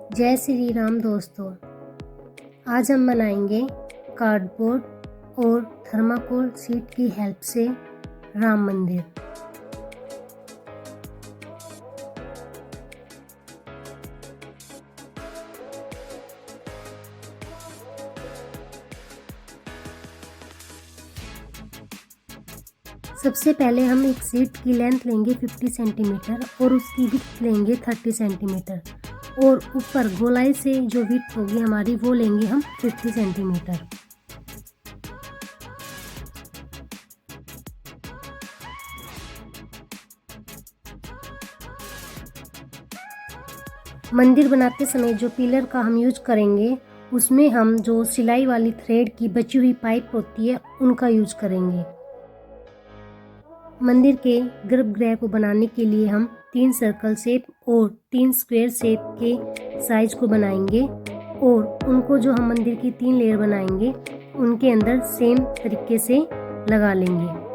जय श्री राम दोस्तों। आज हम बनाएंगे कार्डबोर्ड और थर्माकोल शीट की हेल्प से राम मंदिर। सबसे पहले हम एक शीट की लेंथ लेंगे 50 सेंटीमीटर और उसकी विड्थ लेंगे 30 सेंटीमीटर और ऊपर गोलाई से जो विड्थ होगी हमारी वो लेंगे हम 50 सेंटीमीटर। मंदिर बनाते समय जो पिलर का हम यूज करेंगे उसमें हम जो सिलाई वाली थ्रेड की बची हुई पाइप होती है उनका यूज करेंगे। मंदिर के गर्भगृह को बनाने के लिए हम 3 सर्कल शेप और 3 स्क्वायर शेप के साइज को बनाएंगे और उनको जो हम मंदिर की 3 लेयर बनाएंगे उनके अंदर सेम तरीके से लगा लेंगे।